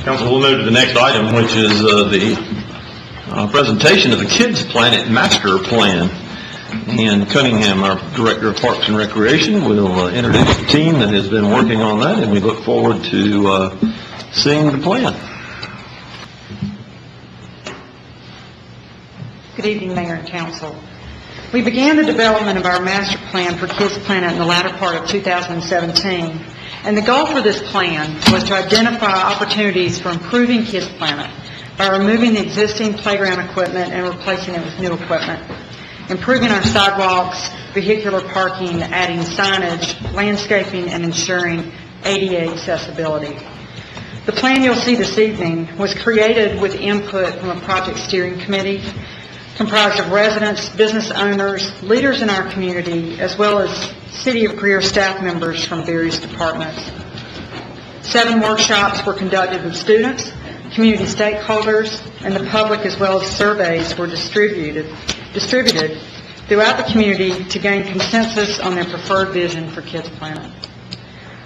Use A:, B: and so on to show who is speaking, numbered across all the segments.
A: Council, we'll move to the next item, which is the presentation of the Kids Planet Master Plan. And Cunningham, our Director of Parks and Recreation, will introduce the team that has been working on that, and we look forward to seeing the plan.
B: Good evening, Mayor and Council. We began the development of our master plan for Kids Planet in the latter part of 2017, and the goal for this plan was to identify opportunities for improving Kids Planet by removing the existing playground equipment and replacing it with new equipment, improving our sidewalks, vehicular parking, adding signage, landscaping, and ensuring ADA accessibility. The plan you'll see this evening was created with input from a project steering committee comprised of residents, business owners, leaders in our community, as well as City of Greer staff members from various departments. 7 workshops were conducted with students, community stakeholders, and the public, as well as surveys were distributed throughout the community to gain consensus on their preferred vision for Kids Planet.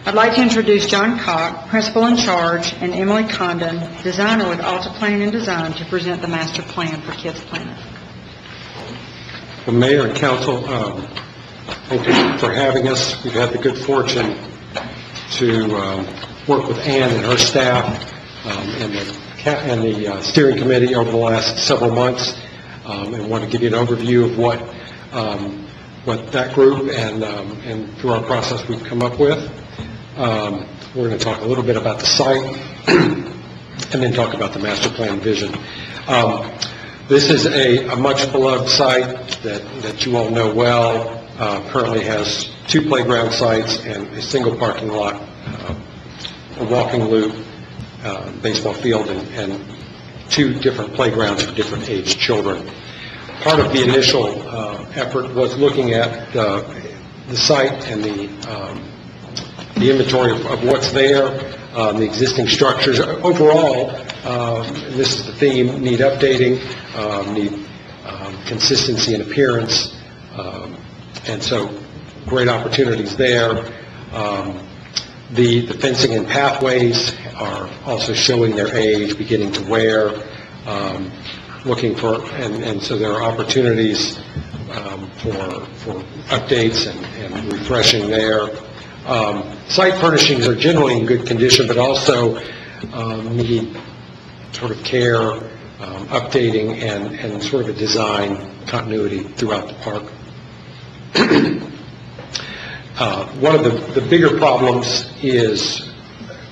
B: I'd like to introduce John Cock, Principal in Charge, and Emily Condon, Designer with Alta Planning and Design, to present the Master Plan for Kids Planet.
C: Well, Mayor and Council, thank you for having us. We've had the good fortune to work with Ann and her staff and the steering committee over the last several months, and want to give you an overview of what that group and through our process we've come up with. We're going to talk a little bit about the site and then talk about the master plan vision. This is a much beloved site that you all know well. Currently has 2 playground sites and a single parking lot, a walking loop, baseball field, and 2 different playgrounds for different age children. Part of the initial effort was looking at the site and the inventory of what's there, the existing structures. Overall, this is the theme, need updating, need consistency and appearance, and so great opportunities there. The fencing and pathways are also showing their age, beginning to wear, looking for, and so there are opportunities for updates and refreshing there. Site furnishings are generally in good condition, but also need sort of care, updating, and sort of a design continuity throughout the park. One of the bigger problems is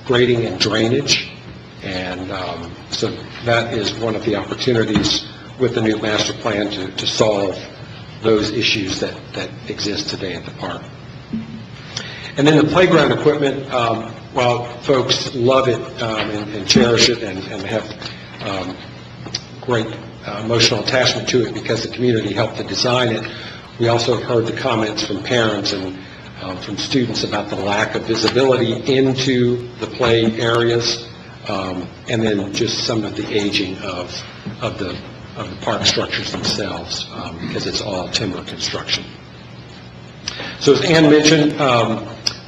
C: grading and drainage, and so that is one of the opportunities with the new master plan to solve those issues that exist today at the park. And then the playground equipment, while folks love it and cherish it and have great emotional attachment to it because the community helped to design it, we also have heard the comments from parents and from students about the lack of visibility into the play areas, and then just some of the aging of the park structures themselves, because it's all timber construction. So as Ann mentioned,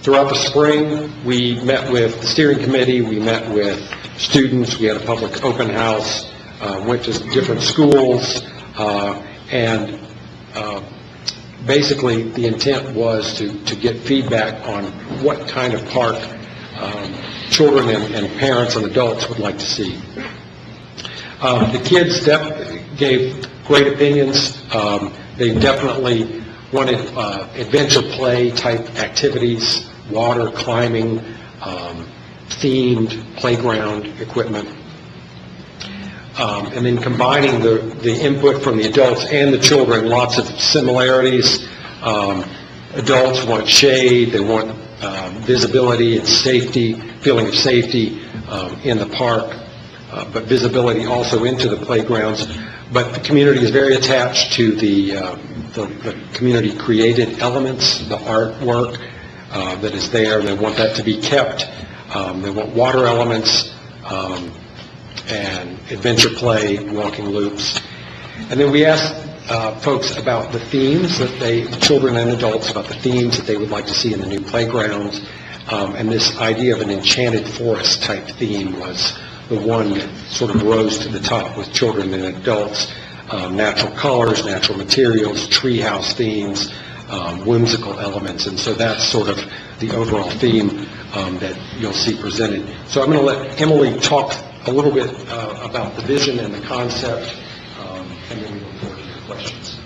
C: throughout the spring, we met with the steering committee, we met with students, we had a public open house, went to different schools, and basically the intent was to get feedback on what kind of park children and parents and adults would like to see. The kids gave great opinions. They definitely wanted adventure play type activities, water, climbing, themed playground equipment. And then combining the input from the adults and the children, lots of similarities. Adults want shade, they want visibility and safety, feeling of safety in the park, but visibility also into the playgrounds. But the community is very attached to the community-created elements, the artwork that is there, and they want that to be kept. They want water elements, and adventure play, walking loops. And then we asked folks about the themes that children and adults, about the themes that they would like to see in the new playgrounds. And this idea of an enchanted forest type theme was the one that sort of rose to the top with children and adults, natural colors, natural materials, treehouse themes, whimsical elements, and so that's sort of the overall theme that you'll see presented. So I'm going to let Emily talk a little bit about the vision and the concept, and then we look forward to your questions.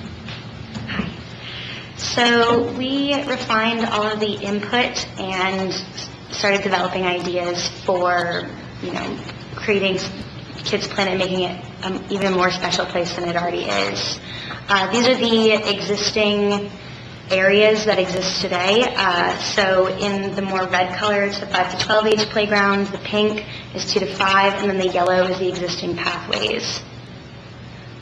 D: So we refined all of the input and started developing ideas for, creating Kids Planet, making it an even more special place than it already is. These are the existing areas that exist today. So in the more red color, it's the 5 to 12 age playgrounds, the pink is 2 to 5, and then the yellow is the existing pathways.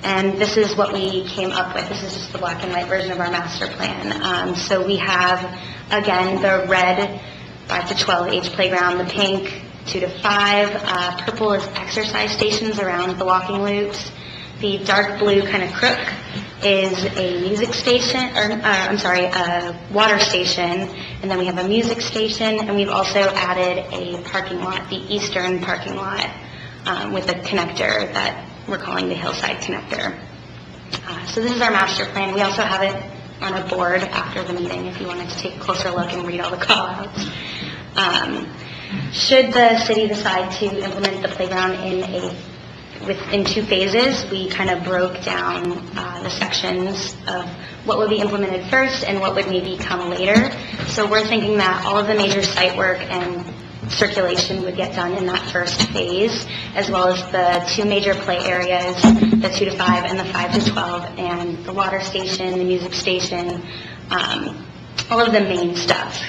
D: And this is what we came up with. This is just the black and white version of our master plan. So we have, again, the red 5 to 12 age playground, the pink 2 to 5, purple is exercise stations around the walking loops. The dark blue kind of crook is a music station, a water station, and then we have a music station, and we've also added a parking lot, the eastern parking lot, with a connector that we're calling the Hillside Connector. So this is our master plan. We also have it on a board after the meeting if you wanted to take a closer look and read all the call-outs. Should the city decide to implement the playground in 2 phases, we kind of broke down the sections of what would be implemented first and what would maybe come later. So we're thinking that all of the major site work and circulation would get done in that first phase, as well as the 2 major play areas, the 2 to 5 and the 5 to 12, and the water station, the music station, all of the main stuff.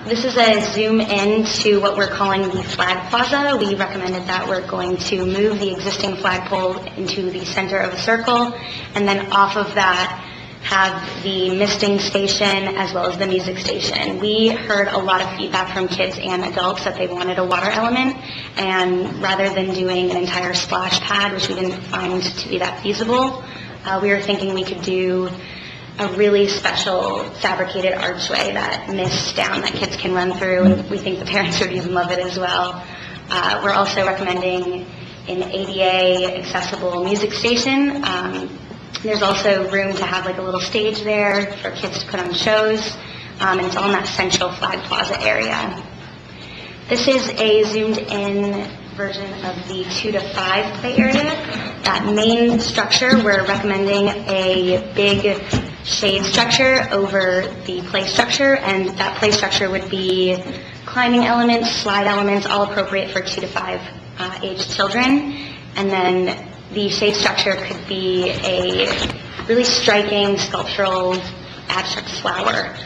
D: This is a zoom in to what we're calling the flag plaza. We recommended that we're going to move the existing flagpole into the center of a circle, and then off of that have the misting station as well as the music station. We heard a lot of feedback from kids and adults that they wanted a water element, and rather than doing an entire splash pad, which we didn't find to be that feasible, we were thinking we could do a really special fabricated archway that mists down that kids can run through, and we think the parents would even love it as well. We're also recommending an ADA accessible music station. There's also room to have like a little stage there for kids to put on shows, and it's all in that central flag plaza area. This is a zoomed in version of the 2 to 5 play area. That main structure, we're recommending a big shade structure over the play structure, and that play structure would be climbing elements, slide elements, all appropriate for 2 to 5 age children. And then the shade structure could be a really striking sculptural abstract flower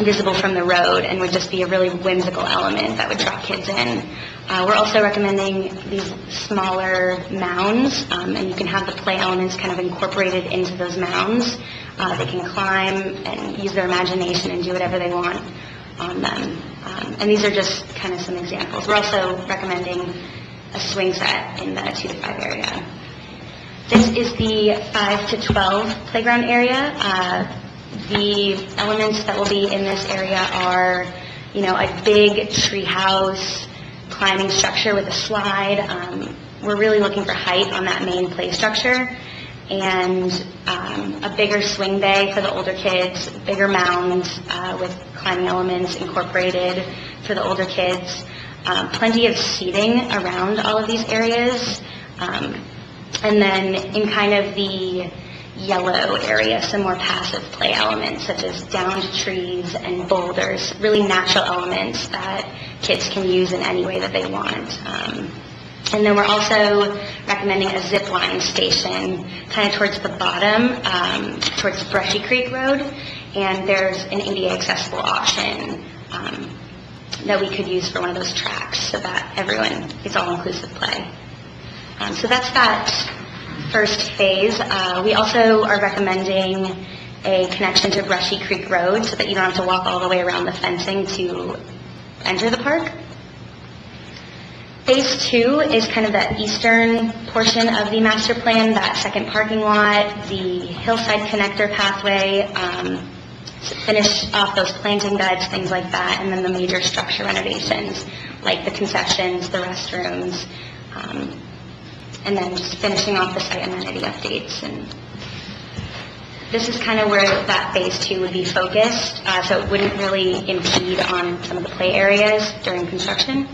D: visible from the road, and would just be a really whimsical element that would draw kids in. We're also recommending these smaller mounds, and you can have the play elements kind of incorporated into those mounds. They can climb and use their imagination and do whatever they want on them. And these are just kind of some examples. We're also recommending a swing set in the 2 to 5 area. This is the 5 to 12 playground area. The elements that will be in this area are, a big tree house, climbing structure with a slide. We're really looking for height on that main play structure, and a bigger swing bay for the older kids, bigger mounds with climbing elements incorporated for the older kids, plenty of seating around all of these areas, and then in kind of the yellow area, some more passive play elements such as downed trees and boulders, really natural elements that kids can use in any way that they want. And then we're also recommending a zip line station kind of towards the bottom, towards Brushy Creek Road, and there's an ADA accessible option that we could use for one of those tracks so that everyone gets all-inclusive play. So that's that first phase. We also are recommending a connection to Brushy Creek Road so that you don't have to walk all the way around the fencing to enter the park. Phase 2 is kind of that eastern portion of the master plan, that second parking lot, the hillside connector pathway, finish off those planting beds, things like that, and then the major structure renovations, like the concessions, the restrooms, and then just finishing off the site amenity updates. And this is kind of where that phase 2 would be focused, so it wouldn't really impede on some of the play areas during construction.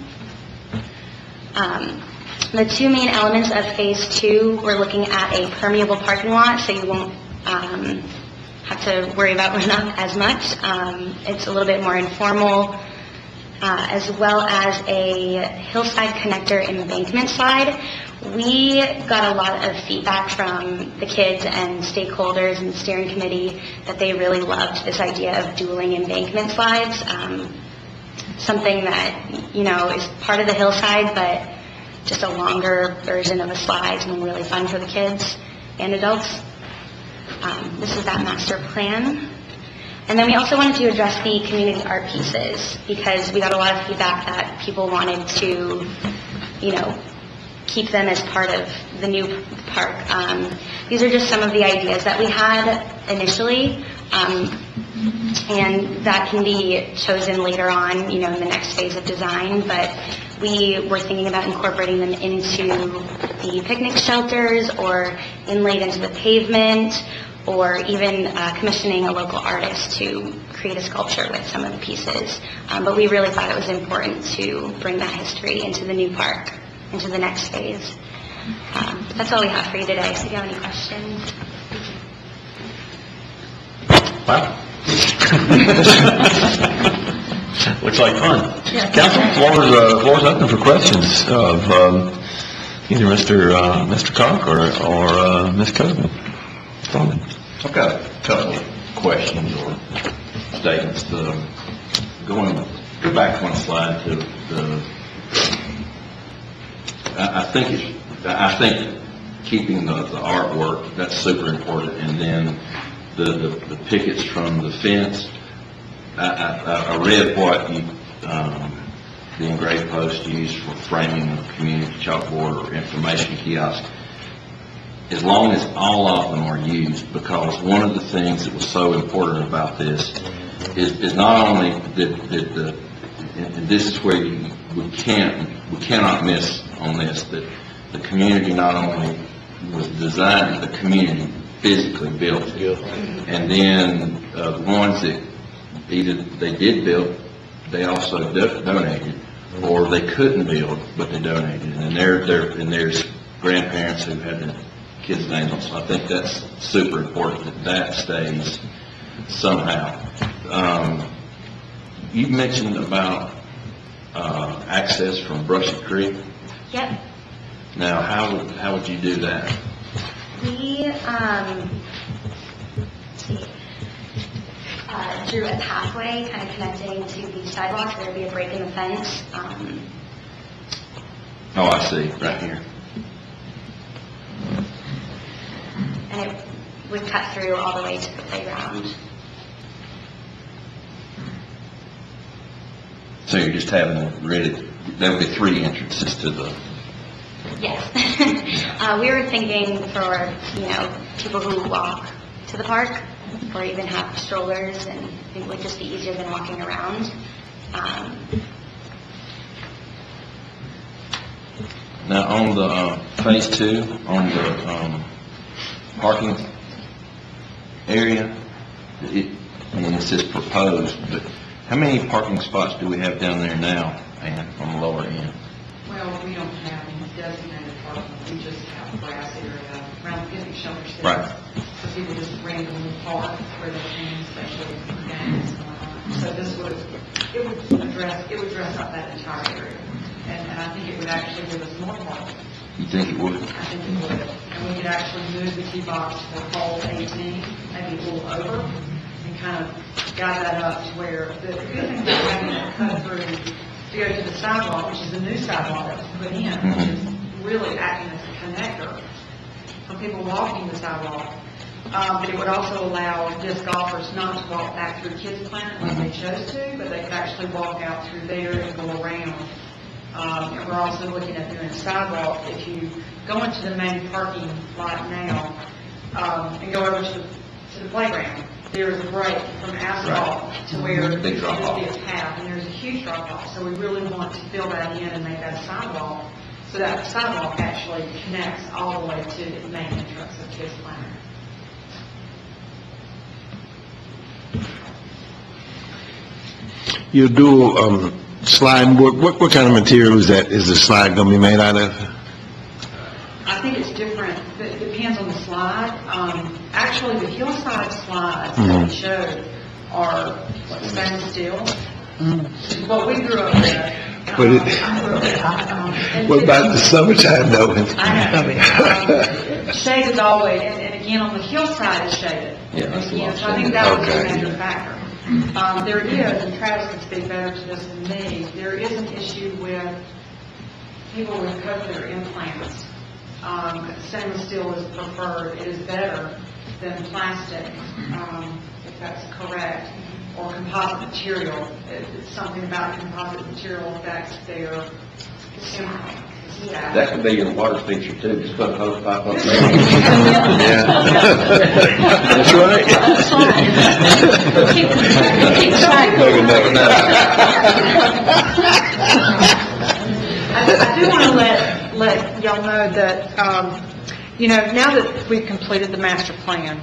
D: The two main elements of phase 2, we're looking at a permeable parking lot, so you won't have to worry about runoff as much. It's a little bit more informal, as well as a hillside connector embankment slide. We got a lot of feedback from the kids and stakeholders and steering committee that they really loved this idea of dueling embankment slides. Something that, is part of the hillside, but just a longer version of a slide and really fun for the kids and adults. This is that master plan. And then we also wanted to address the community art pieces because we got a lot of feedback that people wanted to, keep them as part of the new park. These are just some of the ideas that we had initially, and that can be chosen later on, in the next phase of design, but we were thinking about incorporating them into the picnic shelters or inlaid into the pavement, or even commissioning a local artist to create a sculpture with some of the pieces. But we really thought it was important to bring that history into the new park, into the next phase. That's all we have for you today, so if you have any questions.
A: Wow. Looks like fun. Council, floor's open for questions of either Mr. Cock or Ms. Coleman.
E: I've got a couple of questions or statements. Go back one slide to the. I think keeping the artwork, that's super important, and then the pickets from the fence. I read what the engraved post used for framing a community chalkboard or information kiosk. As long as all of them are used, because one of the things that was so important about this is not only that and this is where we cannot miss on this, that the community not only was designed, the community physically built it. And then the ones that either they did build, they also donated, or they couldn't build, but they donated. And there's grandparents who had their kids' names on, so I think that's super important that stays somehow. You mentioned about access from Brushy Creek.
D: Yep.
E: Now, how would you do that?
D: We drew a pathway kind of connecting to the sidewalks. There would be a break in the fence.
E: Oh, I see, right here.
D: And it would cut through all the way to the playground.
E: So you're just having there would be 3 entrances to the.
D: Yes. We were thinking for, people who walk to the park or even have strollers, and it would just be easier than walking around.
E: Now, on the phase 2, on the parking area, it says proposed, but how many parking spots do we have down there now, Ann, on the lower end?
B: Well, we don't have any designated parking, we just have grass area around the picnic shelter.
E: Right.
B: So people just randomly park where they can, especially for games going on. So this would dress up that entire area. And I think it would actually give us more parking.
E: You think it would?
B: I think it would. And we could actually move the tee box for hole 18, maybe a little over, and kind of guide that up to where, the good thing about having that cut through to go to the sidewalk, which is a new sidewalk that was put in, which is really acting as a connector for people walking the sidewalk. But it would also allow disc golfers not to walk back through Kids Planet when they chose to, but they could actually walk out through there and go around. And we're also looking at doing a sidewalk. If you go into the main parking lot now and go over to the playground, there is a break from asphalt to where
E: Big drop off.
B: it's half, and there's a huge drop off. So we really want to fill that in and make that a sidewalk, so that sidewalk actually connects all the way to the main entrance of Kids Planet.
F: You do, slide, what kind of material is that, is the slide gonna be made out of?
B: I think it's different. It depends on the slide. Actually, the hillside slides that we showed are stainless steel. What we grew up with.
F: But it-
B: I grew up with,
F: What about the summertime though?
B: Shade is always, and again, on the hillside it's shaded.
E: Yeah, that's a
B: Yeah,
E: lot
B: so I think that was a
F: Okay.
B: major factor. There is, and Travis can speak better to this than me, there is an issue with people with cochlear implants. Stainless steel is preferred, it is better than plastic, if that's correct, or composite material. It's something about composite material affects their impact.
E: That could be your water feature too, just put a hose pipe up there.
F: That's right.
B: I do want to let y'all know that, now that we've completed the master plan,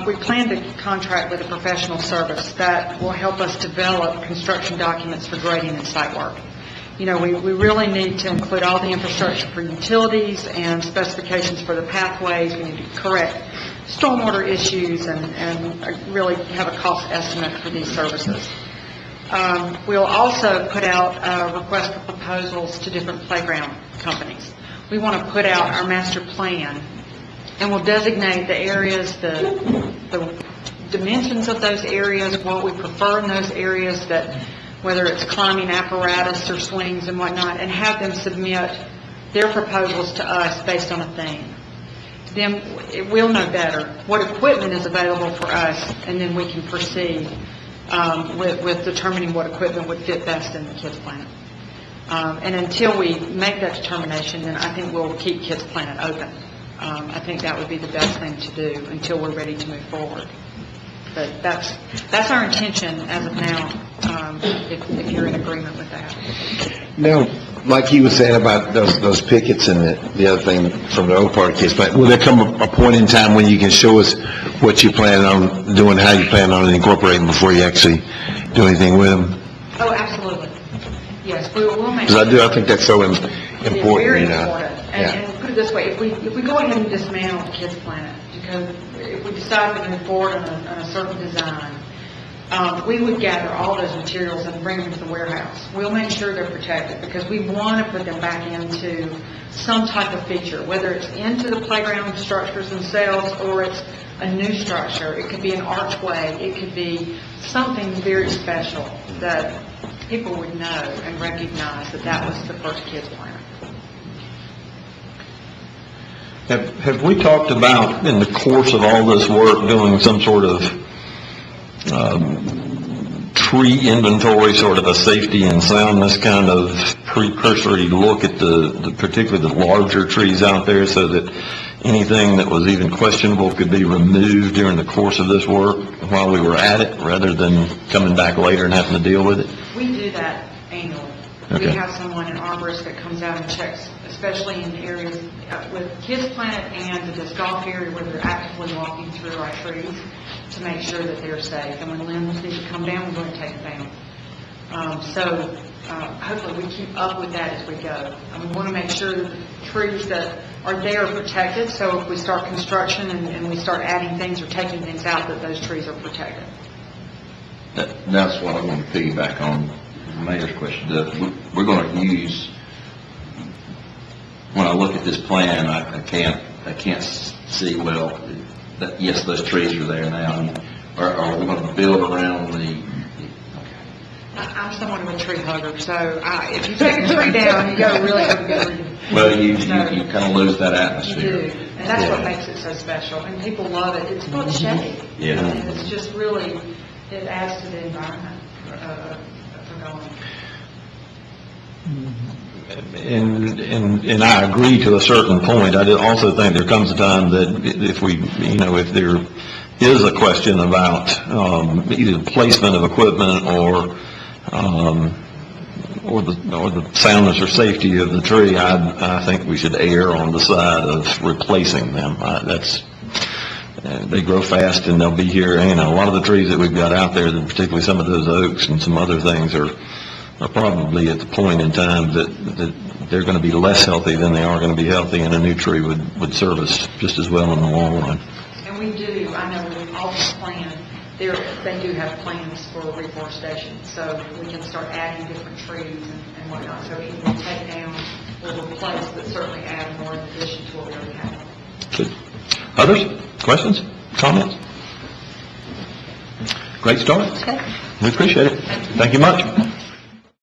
B: we plan to contract with a professional service that will help us develop construction documents for grading and site work. We really need to include all the infrastructure for utilities and specifications for the pathways. We need to correct stormwater issues and really have a cost estimate for these services. We'll also put out a request for proposals to different playground companies. We want to put out our master plan, and we'll designate the areas, the dimensions of those areas, what we prefer in those areas, that whether it's climbing apparatus or swings and whatnot, and have them submit their proposals to us based on a theme. Then we'll know better what equipment is available for us, and then we can proceed with determining what equipment would fit best in the Kids Planet. And until we make that determination, then I think we'll keep Kids Planet open. I think that would be the best thing to do until we're ready to move forward. But that's our intention as of now, if you're in agreement with that.
F: Now, like he was saying about those pickets and the other thing from the old part of Kids Planet, will there come a point in time when you can show us what you plan on doing, how you plan on incorporating before you actually do anything with them?
B: Oh, absolutely. Yes, we'll make.
F: Because I think that's so important,
B: It's very
F: you know?
B: important.
F: Yeah.
B: And put it this way, if we go ahead and dismantle the Kids Planet, because if we decide to move forward on a certain design, we would gather all those materials and bring them to the warehouse. We'll make sure they're protected, because we want to put them back into some type of feature, whether it's into the playground structures themselves or it's a new structure. It could be an archway. It could be something very special that people would know and recognize that was the first Kids Planet.
A: Have we talked about, in the course of all this work, doing some sort of tree inventory, sort of a safety and soundness kind of precursory look at particularly the larger trees out there, so that anything that was even questionable could be removed during the course of this work while we were at it, rather than coming back later and having to deal with it?
B: We do that annually.
A: Okay.
B: We have someone, an arborist, that comes out and checks, especially in areas with Kids Planet and the disc golf area where they're actively walking through our trees to make sure that they're safe. And when limbs need to come down, we're going to take them down. Hopefully we keep up with that as we go. And we want to make sure that the trees that are there are protected, so if we start construction and we start adding things or taking things out, that those trees are protected.
E: That's what I want to piggyback on the mayor's question. We're going to use, when I look at this plan, I can't see, well, that, yes, those trees are there now. Are we going to build around the,
B: I'm somewhat of a tree hugger, so if you take a tree down, you got to really have a good reason.
E: well, you kind of lose that
B: You do,
E: atmosphere.
B: and that's what makes it so special, and people love it. It's full of shade.
E: Yeah.
B: And it's just really, it adds to the environment for going.
A: And I agree to a certain point. I also think there comes a time that if is a question about either placement of equipment or the soundness or safety of the tree, I think we should err on the side of replacing them. They grow fast and they'll be here. A lot of the trees that we've got out there, particularly some of those oaks and some other things, are probably at the point in time that they're going to be less healthy than they are going to be healthy, and a new tree would serve us just as well in the long run.
B: And we do, I know with all this plan, they do have plans for reforestation, so we can start adding different trees and whatnot. So either we'll take down or replace, but certainly add more in addition to what we already have.
A: Good. Others? Questions? Comments? Great start. We appreciate it. Thank you much.